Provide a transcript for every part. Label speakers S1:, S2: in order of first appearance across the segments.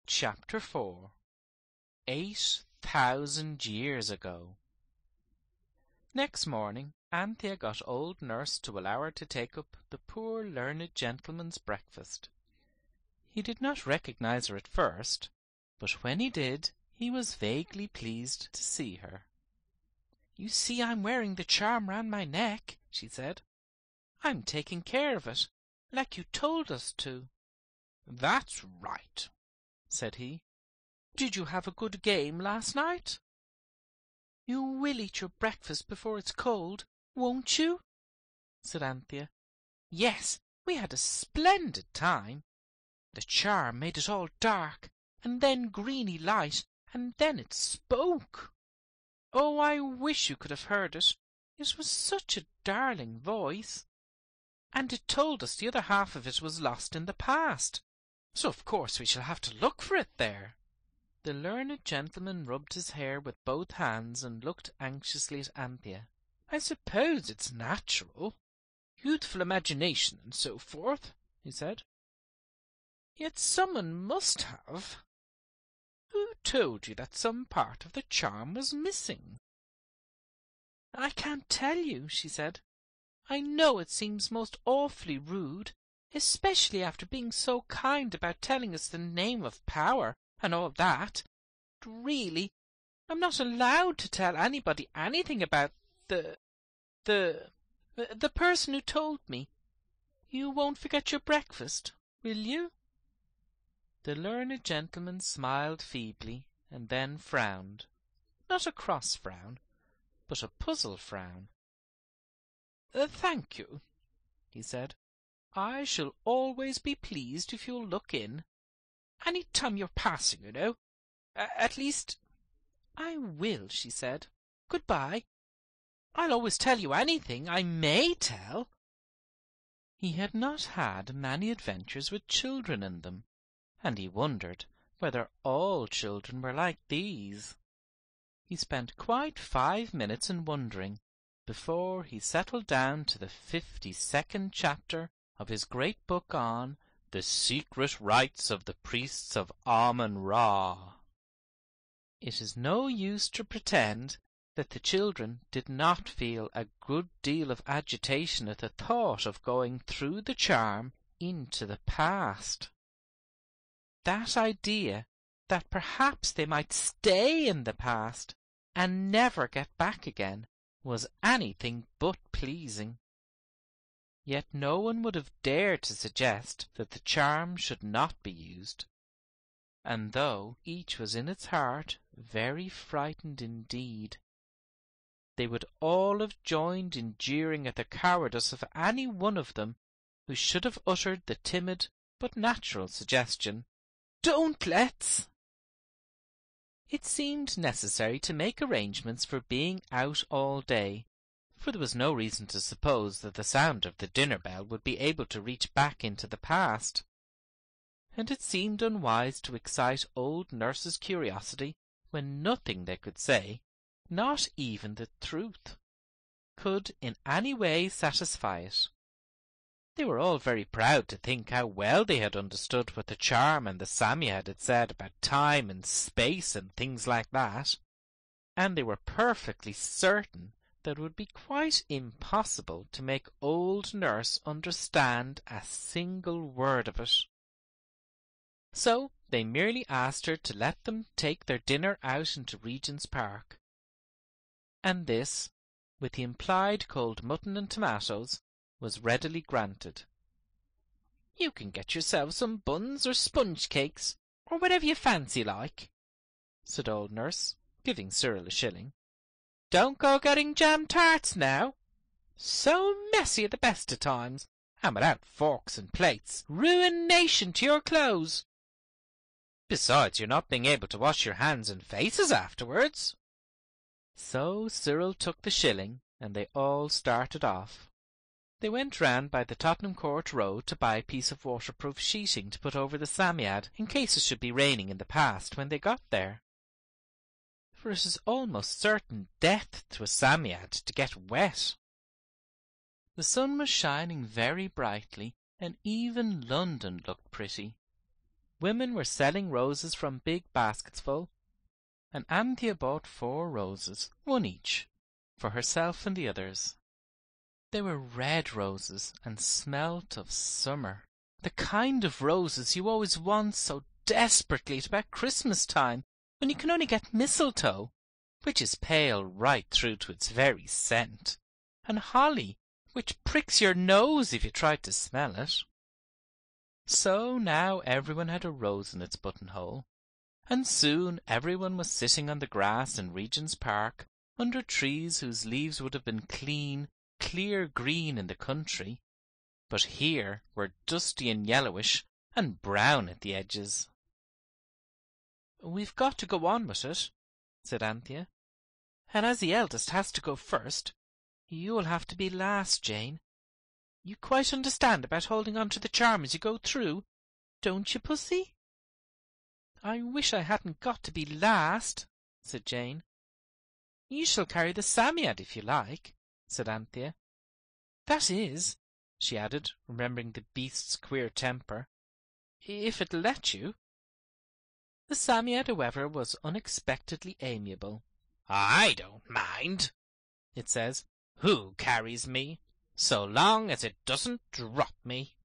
S1: Chapter 4 8,000 years ago. Next morning Anthea got old nurse to allow her to take up the poor learned gentleman's breakfast. He did not recognize her at first, but when he did, he was vaguely pleased to see her. "You see I'm wearing the charm round my neck," she said. "I'm taking care of it, like you told us to." "That's right," said he. "Did you have a good game last night?" "You will eat your breakfast before it's cold, won't you?" said Anthea. "Yes, we had a splendid time. The charm made it all dark, and then greeny light, and then it spoke. Oh, I wish you could have heard it. It was such a darling voice. And it told us the other half of it was lost in the past, so of course we shall have to look for it there." The learned gentleman rubbed his hair with both hands and looked anxiously at Anthea. "I suppose it's natural, youthful imagination and so forth," he said. "Yet someone must have. Who told you that some part of the charm was missing?" "I can't tell you," she said. "I know it seems most awfully rude, especially after being so kind about telling us the name of power and all that. But really, I'm not allowed to tell anybody anything about the person who told me. You won't forget your breakfast, will you?" The learned gentleman smiled feebly and then frowned, not a cross frown, but a puzzled frown. "Thank you," he said. "I shall always be pleased if you'll look in. Any time you're passing, you know. At least—" "I will," she said. "Good-bye. I'll always tell you anything I may tell." He had not had many adventures with children in them, and he wondered whether all children were like these. He spent quite 5 minutes in wondering before he settled down to the 52nd chapter of his great book on The Secret Rites of the Priests of Amun-Ra. It is no use to pretend that the children did not feel a good deal of agitation at the thought of going through the charm into the past. That idea that perhaps they might stay in the past and never get back again was anything but pleasing. Yet no one would have dared to suggest that the charm should not be used, and though each was in its heart very frightened indeed, they would all have joined in jeering at the cowardice of any one of them who should have uttered the timid but natural suggestion, "Don't let's!" It seemed necessary to make arrangements for being out all day, for there was no reason to suppose that the sound of the dinner bell would be able to reach back into the past, and it seemed unwise to excite old nurse's curiosity when nothing they could say, not even the truth, could in any way satisfy it. They were all very proud to think how well they had understood what the charm and the Psammead had said about time and space and things like that, and they were perfectly certain that it would be quite impossible to make old nurse understand a single word of it. So they merely asked her to let them take their dinner out into Regent's Park, and this, with the implied cold mutton and tomatoes, was readily granted. "You can get yourselves some buns or sponge cakes, or whatever you fancy like," said old nurse, giving Cyril a shilling. "Don't go getting jam tarts now. So messy at the best of times, and without forks and plates, ruination to your clothes. Besides your not being able to wash your hands and faces afterwards." So Cyril took the shilling, and they all started off. They went round by the Tottenham Court Road to buy a piece of waterproof sheeting to put over the Psammead in case it should be raining in the past when they got there, for it is almost certain death to a Psammead to get wet. The sun was shining very brightly, and even London looked pretty. Women were selling roses from big baskets full, and Anthea bought 4 roses, 1 each, for herself and the others. They were red roses and smelt of summer, the kind of roses you always want so desperately at about Christmas time, when you can only get mistletoe, which is pale right through to its very scent, and holly, which pricks your nose if you try to smell it. So now everyone had a rose in its buttonhole, and soon everyone was sitting on the grass in Regent's Park, under trees whose leaves would have been clean, clear green in the country, but here were dusty and yellowish and brown at the edges. "We've got to go on with it," said Anthea, "and as the eldest has to go first, you'll have to be last, Jane. You quite understand about holding on to the charm as you go through, don't you, Pussy?" "I wish I hadn't got to be last," said Jane. "You shall carry the Psammead if you like," said Anthea. "That is," she added, remembering the beast's queer temper, "if it'll let you." The Psammead, however, was unexpectedly amiable. "I don't mind," it says, "who carries me, so long as it doesn't drop me.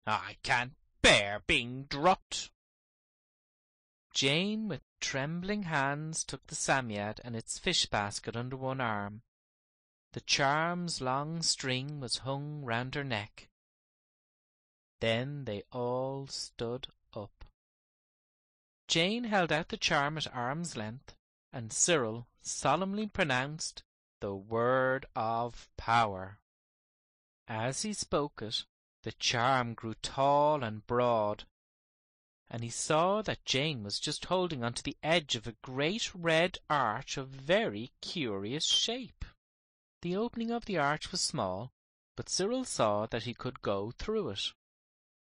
S1: I can't bear being dropped." Jane, with trembling hands, took the Psammead and its fish-basket under one arm. The charm's long string was hung round her neck. Then they all stood up. Jane held out the charm at arm's length, and Cyril solemnly pronounced the word of power. As he spoke it, the charm grew tall and broad, and he saw that Jane was just holding on to the edge of a great red arch of very curious shape. The opening of the arch was small, but Cyril saw that he could go through it.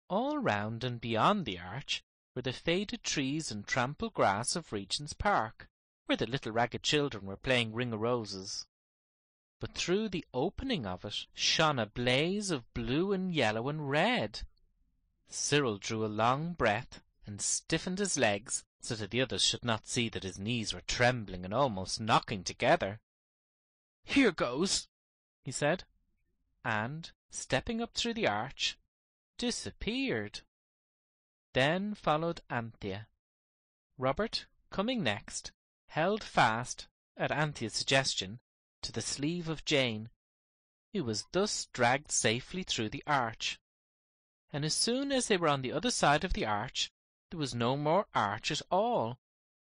S1: All round and beyond the arch were the faded trees and trampled grass of Regent's Park, where the little ragged children were playing ring-o'-roses. But through the opening of it shone a blaze of blue and yellow and red. Cyril drew a long breath and stiffened his legs so that the others should not see that his knees were trembling and almost knocking together. "Here goes," he said, and, stepping up through the arch, disappeared. Then followed Anthea. Robert, coming next, held fast, at Anthea's suggestion, to the sleeve of Jane, who was thus dragged safely through the arch. And as soon as they were on the other side of the arch, there was no more arch at all,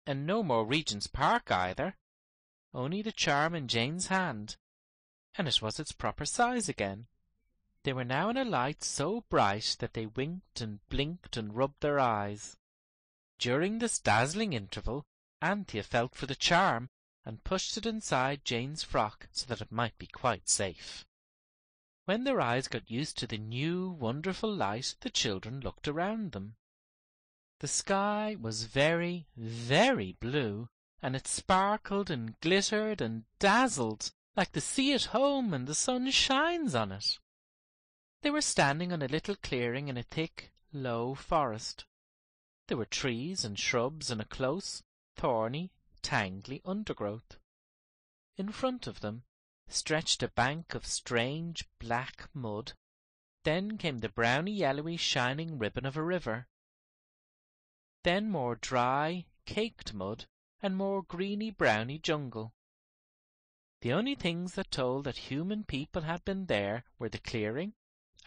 S1: and no more Regent's Park either, only the charm in Jane's hand, and it was its proper size again. They were now in a light so bright that they winked and blinked and rubbed their eyes. During this dazzling interval, Anthea felt for the charm and pushed it inside Jane's frock so that it might be quite safe. When their eyes got used to the new wonderful light, the children looked around them. The sky was very, very blue, and it sparkled and glittered and dazzled like the sea at home when the sun shines on it. They were standing on a little clearing in a thick, low forest. There were trees and shrubs and a close, thorny, tangly undergrowth. In front of them stretched a bank of strange black mud. Then came the browny-yellowy shining ribbon of a river. Then more dry, caked mud, and more greeny-browny jungle. The only things that told that human people had been there were the clearing,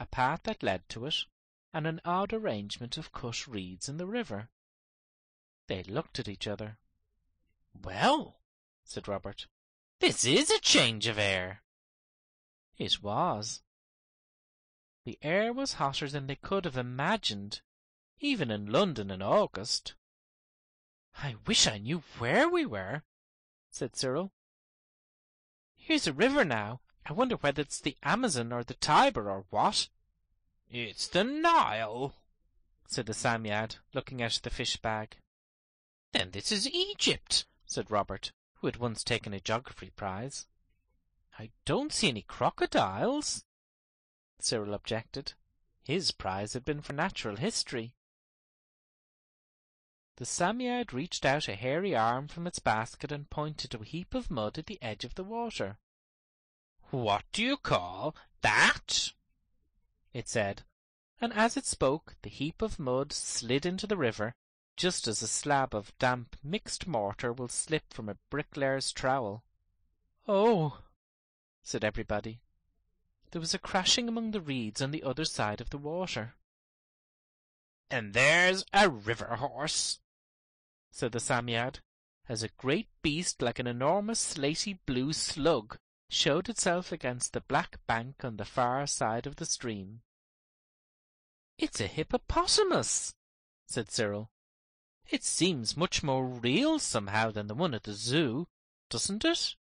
S1: a path that led to it, and an odd arrangement of cut reeds in the river. They looked at each other. "Well," said Robert, "this is a change of air." It was. The air was hotter than they could have imagined, even in London in August. "I wish I knew where we were," said Cyril. "Here's a river now. I wonder whether it's the Amazon or the Tiber or what." "It's the Nile," said the Psammead, looking at the fish-bag. "Then this is Egypt," said Robert, who had once taken a geography prize. "I don't see any crocodiles," Cyril objected. His prize had been for natural history. The Psammead reached out a hairy arm from its basket and pointed to a heap of mud at the edge of the water. "What do you call that?" it said, and as it spoke the heap of mud slid into the river, just as a slab of damp mixed mortar will slip from a bricklayer's trowel. "Oh!" said everybody. There was a crashing among the reeds on the other side of the water. "And there's a river horse," said the Psammead, as a great beast like an enormous slaty blue slug showed itself against the black bank on the far side of the stream. "It's a hippopotamus," said Cyril. "It seems much more real somehow than the one at the zoo, doesn't it?"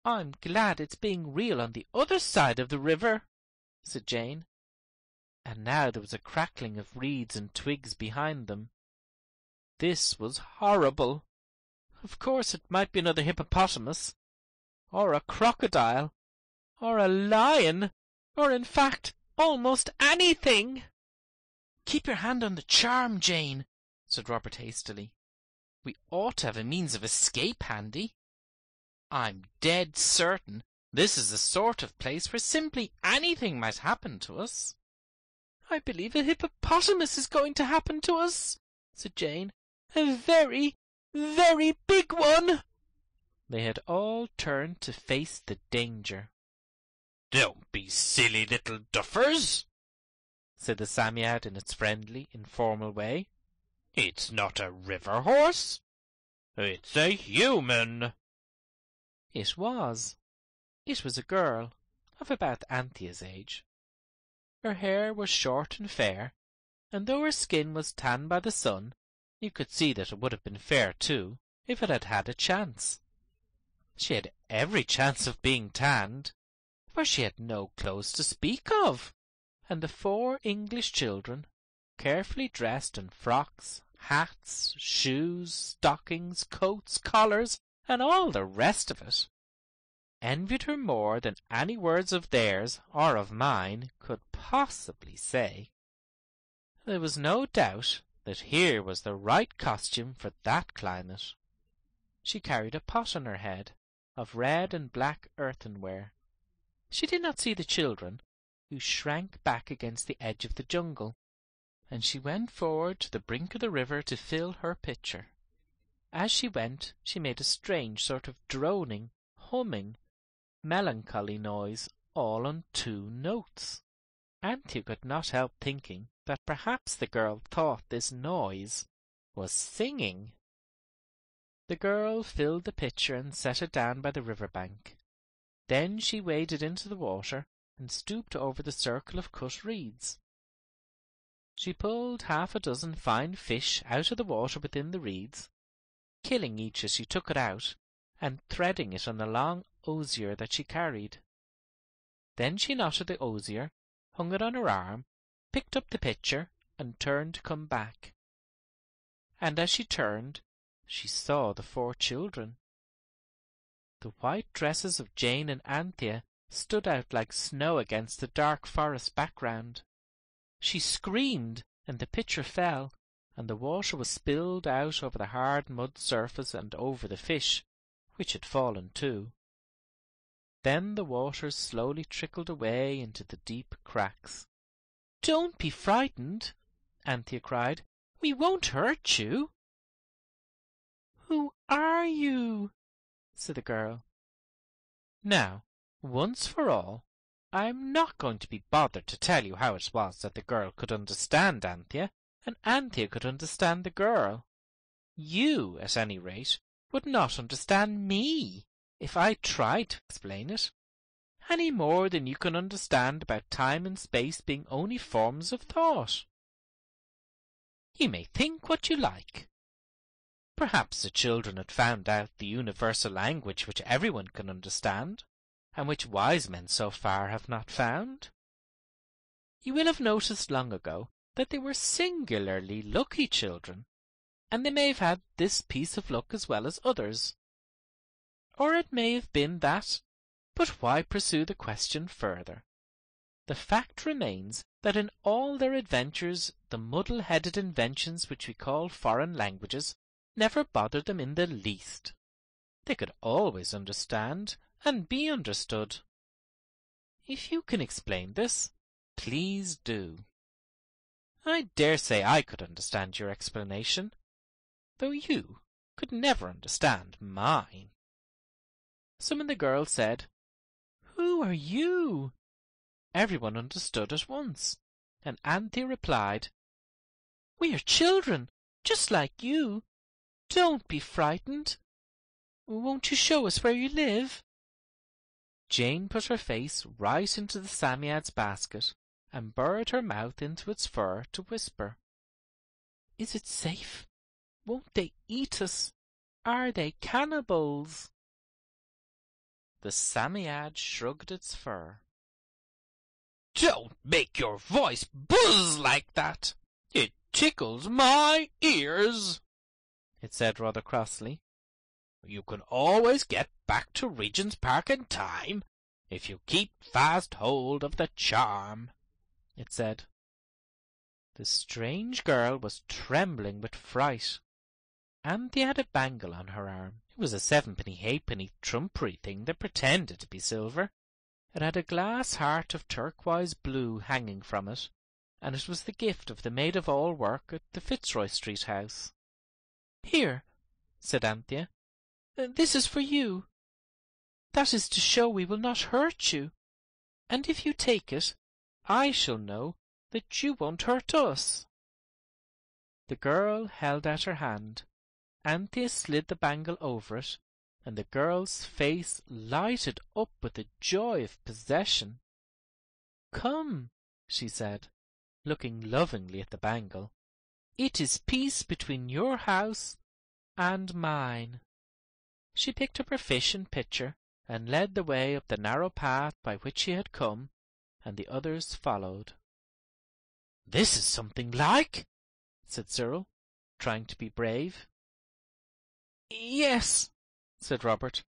S1: "I'm glad it's being real on the other side of the river," said Jane. And now there was a crackling of reeds and twigs behind them. This was horrible. Of course it might be another hippopotamus, or a crocodile, or a lion, or in fact almost anything. "Keep your hand on the charm, Jane," said Robert hastily. "We ought to have a means of escape handy. I'm dead certain this is the sort of place where simply anything might happen to us." "I believe a hippopotamus is going to happen to us," said Jane. "A very, very big one." They had all turned to face the danger. "Don't be silly little duffers," said the Psammead in its friendly, informal way. "It's not a river horse. It's a human." It was. It was a girl of about Anthea's age. Her hair was short and fair, and though her skin was tanned by the sun, you could see that it would have been fair too if it had had a chance. She had every chance of being tanned, for she had no clothes to speak of, and the 4 English children, carefully dressed in frocks, hats, shoes, stockings, coats, collars, and all the rest of it, envied her more than any words of theirs or of mine could possibly say. There was no doubt that here was the right costume for that climate. She carried a pot on her head, of red and black earthenware. She did not see the children, who shrank back against the edge of the jungle, and she went forward to the brink of the river to fill her pitcher. As she went, she made a strange sort of droning, humming, melancholy noise, all on 2 notes. Anthea could not help thinking that perhaps the girl thought this noise was singing. The girl filled the pitcher and set it down by the river bank. Then she waded into the water and stooped over the circle of cut reeds. She pulled 6 fine fish out of the water within the reeds, killing each as she took it out, and threading it on the long osier that she carried. Then she knotted the osier, hung it on her arm, picked up the pitcher, and turned to come back. And as she turned, she saw the 4 children. The white dresses of Jane and Anthea stood out like snow against the dark forest background. She screamed, and the pitcher fell, and the water was spilled out over the hard mud surface and over the fish, which had fallen too. Then the water slowly trickled away into the deep cracks. "Don't be frightened," Anthea cried. "We won't hurt you." "Who are you?" said the girl. Now, once for all, I am not going to be bothered to tell you how it was that the girl could understand Anthea, and Anthea could understand the girl. You, at any rate, would not understand me if I tried to explain it, any more than you can understand about time and space being only forms of thought. You may think what you like. Perhaps the children had found out the universal language which everyone can understand, and which wise men so far have not found. You will have noticed long ago that they were singularly lucky children, and they may have had this piece of luck as well as others. Or it may have been that, but why pursue the question further? The fact remains that in all their adventures the muddle-headed inventions which we call foreign languages never bothered them in the least. They could always understand and be understood. If you can explain this, please do. I dare say I could understand your explanation, though you could never understand mine. So when the girl said, "Who are you?" everyone understood at once, and Anthea replied, "We are children, just like you. Don't be frightened. Won't you show us where you live?" Jane put her face right into the Psammead's basket and burrowed her mouth into its fur to whisper, "Is it safe? Won't they eat us? Are they cannibals?" The Psammead shrugged its fur. "Don't make your voice buzz like that. It tickles my ears," it said rather crossly. "You can always get back to Regent's Park in time if you keep fast hold of the charm," it said. The strange girl was trembling with fright. Anthea had a bangle on her arm. It was a sevenpenny halfpenny trumpery thing that pretended to be silver. It had a glass heart of turquoise blue hanging from it, and it was the gift of the maid-of-all-work at the Fitzroy Street house. "Here," said Anthea, "this is for you. That is to show we will not hurt you, and if you take it, I shall know that you won't hurt us." The girl held out her hand. Anthea slid the bangle over it, and the girl's face lighted up with the joy of possession. "Come," she said, looking lovingly at the bangle. "It is peace between your house and mine." She picked up her fish and pitcher and led the way up the narrow path by which she had come, and the others followed. "This is something like," said Cyril, trying to be brave. "Yes," said Robert,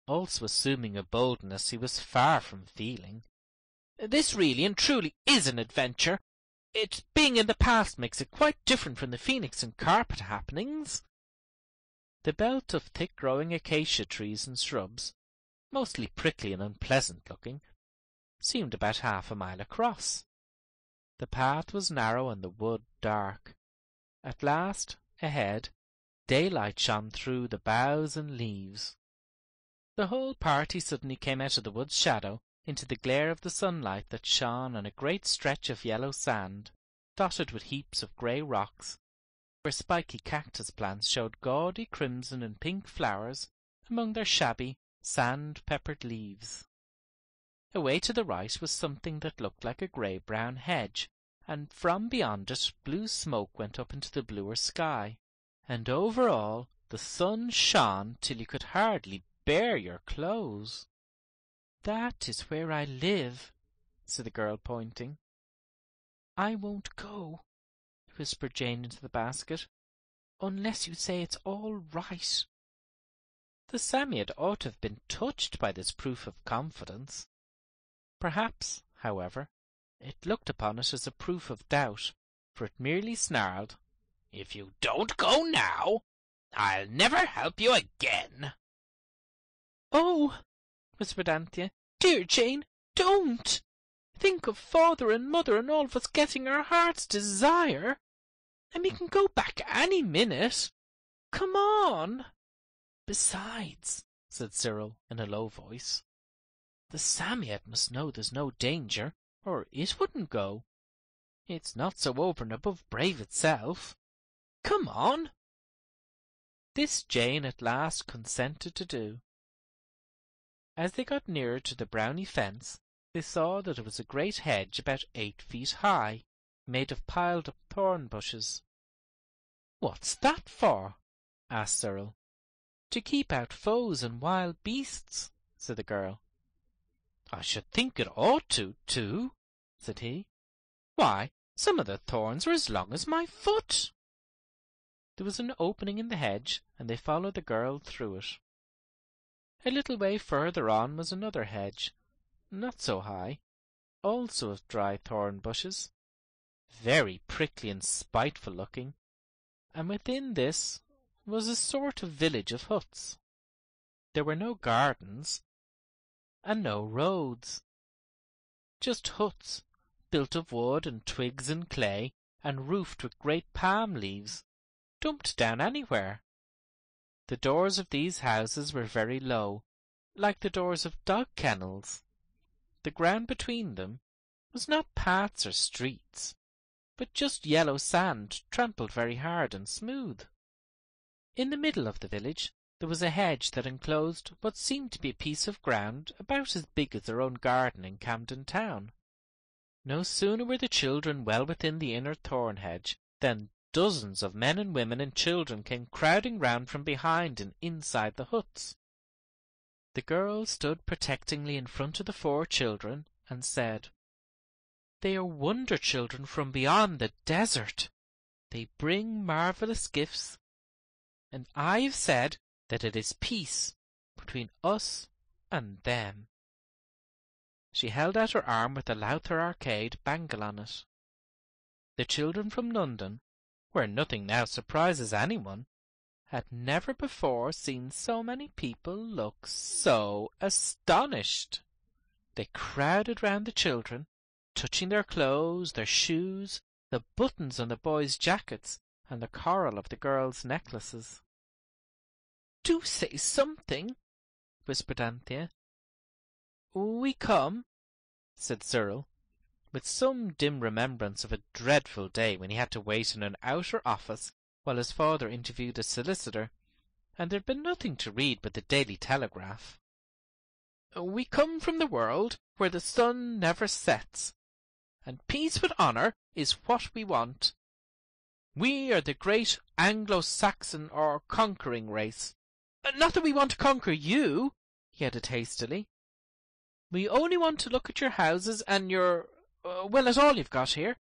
S1: also assuming a boldness he was far from feeling. "This really and truly is an adventure. Its being in the past makes it quite different from the Phoenix and Carpet happenings." The belt of thick-growing acacia trees and shrubs, mostly prickly and unpleasant-looking, seemed about half a mile across. The path was narrow and the wood dark. At last, ahead, daylight shone through the boughs and leaves. The whole party suddenly came out of the wood's shadow into the glare of the sunlight that shone on a great stretch of yellow sand, dotted with heaps of grey rocks, where spiky cactus plants showed gaudy crimson and pink flowers among their shabby, sand-peppered leaves. Away to the right was something that looked like a grey-brown hedge, and from beyond it blue smoke went up into the bluer sky, and over all the sun shone till you could hardly bear your clothes. "That is where I live," said the girl, pointing. "I won't go," whispered Jane into the basket, "unless you say it's all right." The Psammead ought to have been touched by this proof of confidence. Perhaps, however, it looked upon it as a proof of doubt, for it merely snarled, "If you don't go now, I'll never help you again." "Oh," whispered Anthea, "dear Jane, don't! Think of father and mother and all of us getting our heart's desire. And we can go back any minute. Come on." "Besides," said Cyril in a low voice, "the Psammead must know there's no danger, or it wouldn't go. It's not so over and above brave itself. Come on." This Jane at last consented to do. As they got nearer to the browny fence, they saw that it was a great hedge about 8 feet high, made of piled-up thorn bushes. "What's that for?" asked Cyril. "To keep out foes and wild beasts," said the girl. "I should think it ought to, too," said he. "Why, some of the thorns are as long as my foot." There was an opening in the hedge, and they followed the girl through it. A little way further on was another hedge, not so high, also of dry thorn bushes, very prickly and spiteful looking, and within this was a sort of village of huts. There were no gardens, and no roads, just huts built of wood and twigs and clay, and roofed with great palm leaves, dumped down anywhere. The doors of these houses were very low, like the doors of dog kennels. The ground between them was not paths or streets, but just yellow sand trampled very hard and smooth. In the middle of the village there was a hedge that enclosed what seemed to be a piece of ground about as big as their own garden in Camden Town. No sooner were the children well within the inner thorn hedge than dozens of men and women and children came crowding round from behind and inside the huts. The girl stood protectingly in front of the 4 children and said, "They are wonder children from beyond the desert. They bring marvellous gifts, and I have said that it is peace between us and them." She held out her arm with the Lowther Arcade bangle on it. The children from London, where nothing now surprises anyone, had never before seen so many people look so astonished. They crowded round the children, touching their clothes, their shoes, the buttons on the boys' jackets, and the coral of the girls' necklaces. "Do say something," whispered Anthea. "We come," said Cyril, with some dim remembrance of a dreadful day when he had to wait in an outer office while his father interviewed a solicitor, and there had been nothing to read but the Daily Telegraph. "We come from the world where the sun never sets, and peace with honour is what we want. We are the great Anglo-Saxon or conquering race. Not that we want to conquer you," he added hastily. "We only want to look at your houses and your, well, at all you've got here,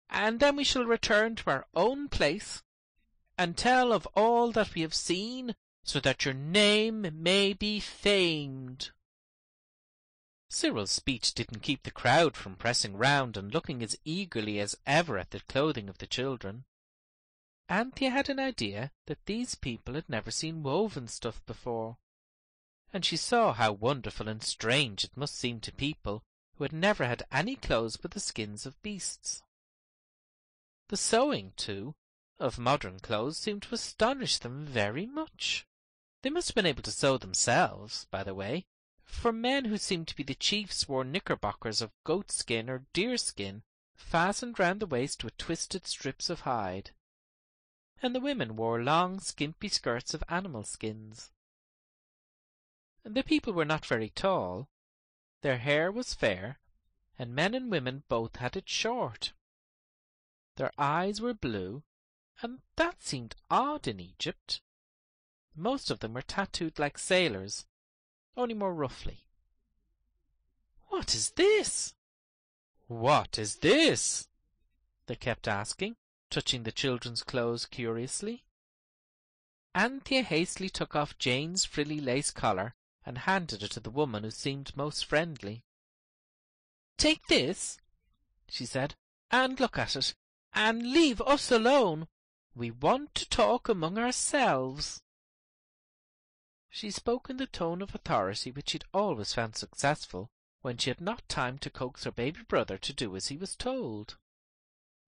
S1: and then we shall return to our own place and tell of all that we have seen, so that your name may be famed." Cyril's speech didn't keep the crowd from pressing round and looking as eagerly as ever at the clothing of the children. Anthea had an idea that these people had never seen woven stuff before, and she saw how wonderful and strange it must seem to people who had never had any clothes but the skins of beasts. The sewing, too, of modern clothes seemed to astonish them very much. They must have been able to sew themselves, by the way, for men who seemed to be the chiefs wore knickerbockers of goat-skin or deer-skin fastened round the waist with twisted strips of hide, and the women wore long skimpy skirts of animal skins. The people were not very tall. Their hair was fair, and men and women both had it short. Their eyes were blue, and that seemed odd in Egypt. Most of them were tattooed like sailors, only more roughly. "What is this? What is this?" they kept asking, touching the children's clothes curiously. Anthea hastily took off Jane's frilly lace collar and handed it to the woman who seemed most friendly. "Take this," she said, "and look at it, and leave us alone. We want to talk among ourselves." She spoke in the tone of authority which she had always found successful when she had not time to coax her baby brother to do as he was told.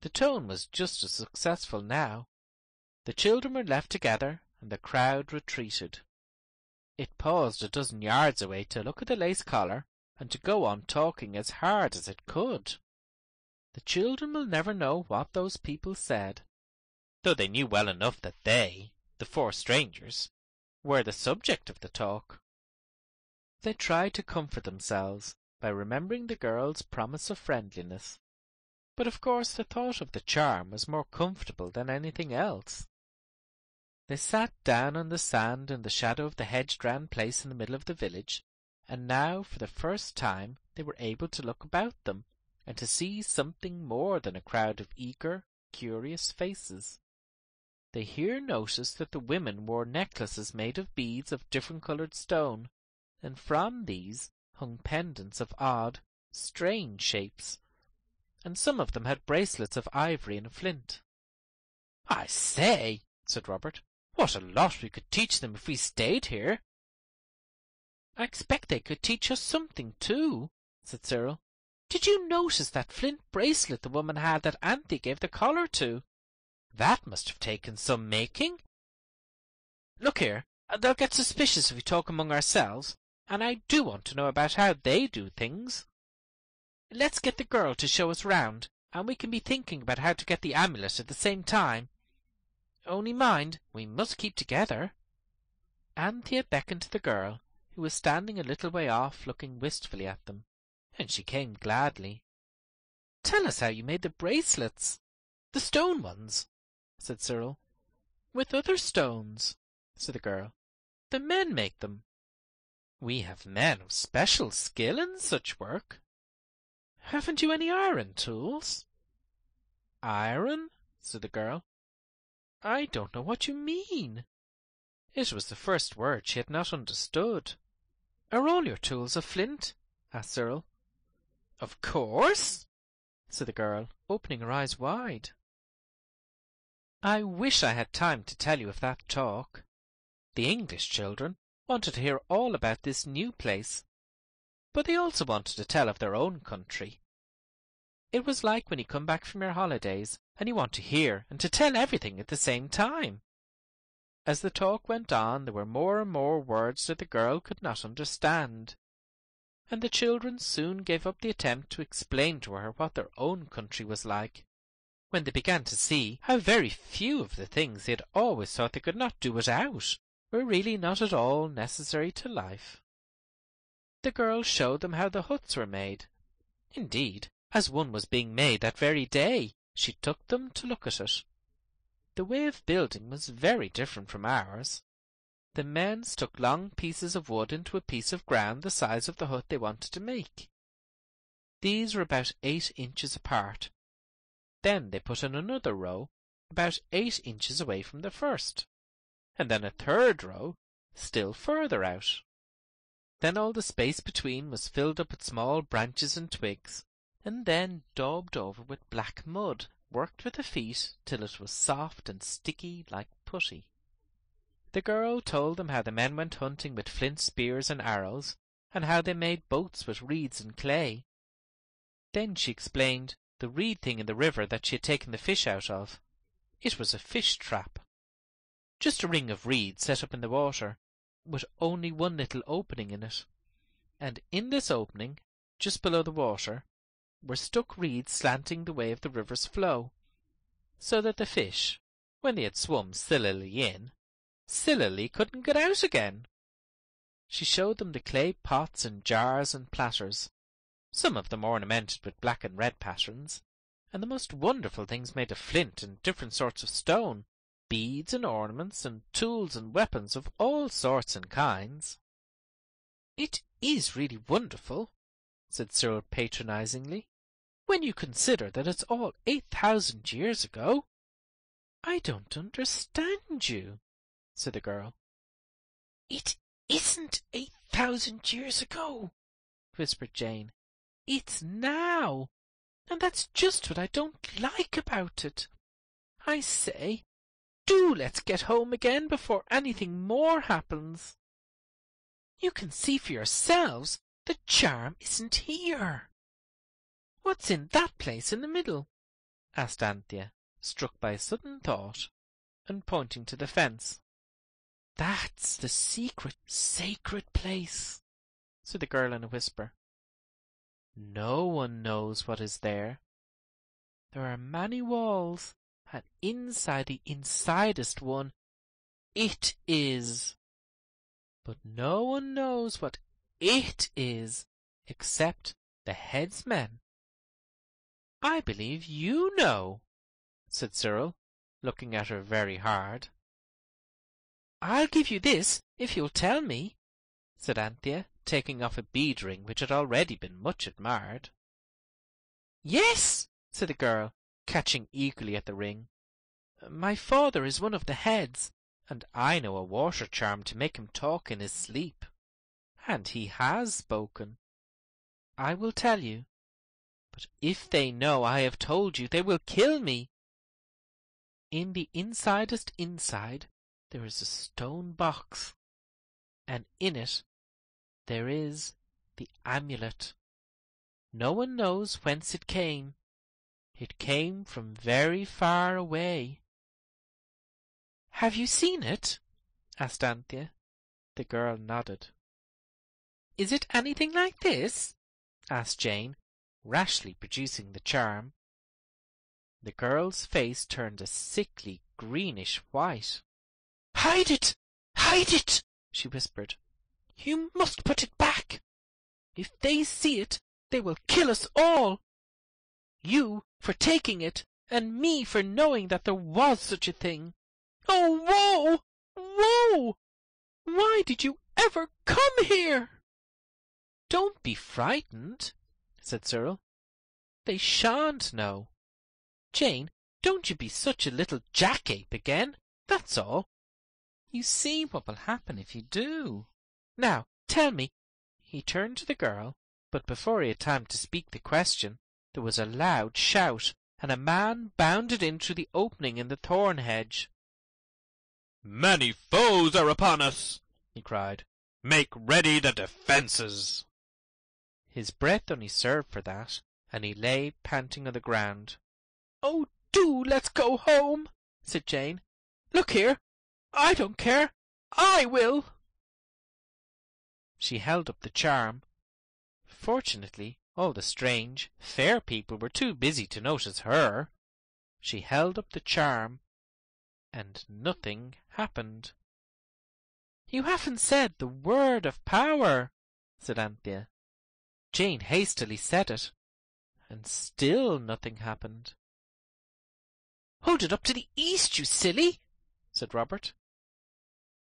S1: The tone was just as successful now. The children were left together, and the crowd retreated. It paused a dozen yards away to look at the lace collar and to go on talking as hard as it could. The children will never know what those people said, though they knew well enough that they, the 4 strangers, were the subject of the talk. They tried to comfort themselves by remembering the girl's promise of friendliness, but of course the thought of the charm was more comfortable than anything else. They sat down on the sand in the shadow of the hedge-drowned place in the middle of the village, and now for the first time they were able to look about them and to see something more than a crowd of eager, curious faces. They here noticed that the women wore necklaces made of beads of different coloured stone, and from these hung pendants of odd, strange shapes, and some of them had bracelets of ivory and flint. "I say," said Robert, "what a lot we could teach them if we stayed here." "I expect they could teach us something too," said Cyril. "Did you notice that flint bracelet the woman had that Auntie gave the collar to? That must have taken some making. Look here, they'll get suspicious if we talk among ourselves, and I do want to know about how they do things. Let's get the girl to show us round, and we can be thinking about how to get the amulet at the same time. Only mind, we must keep together." Anthea beckoned to the girl, who was standing a little way off looking wistfully at them, and she came gladly. "Tell us how you made the bracelets, the stone ones," said Cyril. "With other stones," said the girl. "The men make them." "We have men of special skill in such work." "Haven't you any iron tools?" "Iron?" said the girl. "I don't know what you mean." It was the first word she had not understood. "Are all your tools of flint?" asked Cyril. "Of course," said the girl, opening her eyes wide. I wish I had time to tell you of that talk. The English children wanted to hear all about this new place, but they also wanted to tell of their own country. It was like when you come back from your holidays and you want to hear and to tell everything at the same time. As the talk went on, there were more and more words that the girl could not understand, and the children soon gave up the attempt to explain to her what their own country was like, when they began to see how very few of the things they had always thought they could not do without were really not at all necessary to life. The girl showed them how the huts were made. Indeed, as one was being made that very day, she took them to look at it. The way of building was very different from ours. The men stuck long pieces of wood into a piece of ground the size of the hut they wanted to make. These were about 8 inches apart. Then they put in another row, about 8 inches away from the first, and then a third row, still further out. Then all the space between was filled up with small branches and twigs, and then daubed over with black mud, worked with the feet till it was soft and sticky like putty. The girl told them how the men went hunting with flint spears and arrows, and how they made boats with reeds and clay. Then she explained the reed thing in the river that she had taken the fish out of. It was a fish trap. Just a ring of reeds set up in the water, with only one little opening in it. And in this opening, just below the water, were stuck reeds slanting the way of the river's flow, so that the fish, when they had swum sillily in, sillily couldn't get out again. She showed them the clay pots and jars and platters, some of them ornamented with black and red patterns, and the most wonderful things made of flint and different sorts of stone, beads and ornaments and tools and weapons of all sorts and kinds. "It is really wonderful," said Cyril patronizingly, "when you consider that it's all 8,000 years ago." "I don't understand you," said the girl. "It isn't 8,000 years ago," whispered Jane. "It's now, and that's just what I don't like about it. I say, do let's get home again before anything more happens. You can see for yourselves the charm isn't here." "What's in that place in the middle?" asked Anthea, struck by a sudden thought, and pointing to the fence. "That's the secret, sacred place," said the girl in a whisper. "No one knows what is there. There are many walls, and inside the insidest one it is. But no one knows what it is except the headsmen." "I believe you know," said Cyril, looking at her very hard. "I'll give you this if you'll tell me," said Anthea, taking off a bead ring which had already been much admired. "Yes," said the girl, catching eagerly at the ring. "My father is one of the heads, and I know a water charm to make him talk in his sleep. And he has spoken. I will tell you. But if they know I have told you, they will kill me. In the insidest inside there is a stone box, and in it there is the amulet. No one knows whence it came. It came from very far away. Have you seen it? asked Anthea. The girl nodded. Is it anything like this? asked Jane, rashly producing the charm. The girl's face turned a sickly greenish white. Hide it! Hide it! she whispered. You must put it back. If they see it, they will kill us all. You for taking it, and me for knowing that there was such a thing. Oh, woe! Woe! Why did you ever come here? Don't be frightened, said Cyril. They shan't know. Jane, don't you be such a little jackape again, that's all. You see what will happen if you do. Now, tell me. He turned to the girl, but before he had time to speak the question, there was a loud shout, and a man bounded in through the opening in the thorn hedge.
S2: Many foes are upon us, he cried. Make ready the defences.
S1: His breath only served for that, and he lay panting on the ground. Oh, do let's go home, said Jane. Look here, I don't care. I will. She held up the charm. Fortunately, all the strange, fair people were too busy to notice her. She held up the charm, and nothing happened. You haven't said the word of power, said Anthea. Jane hastily said it, and still nothing happened. Hold it up to the east, you silly, said Robert.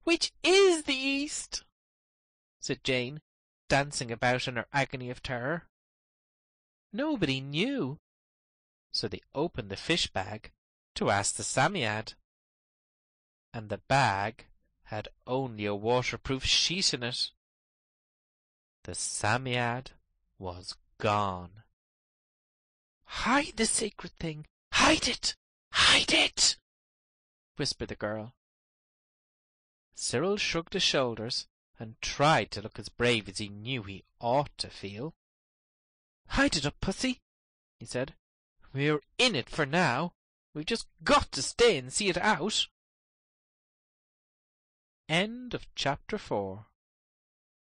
S1: Which is the east? said Jane, dancing about in her agony of terror. Nobody knew, so they opened the fish bag to ask the Psammead. And the bag had only a waterproof sheet in it. The Psammead was gone. Hide the sacred thing! Hide it! Hide it! whispered the girl. Cyril shrugged his shoulders and tried to look as brave as he knew he ought to feel. Hide it up, pussy, he said. We're in it for now. We've just got to stay and see it out. End of chapter 4.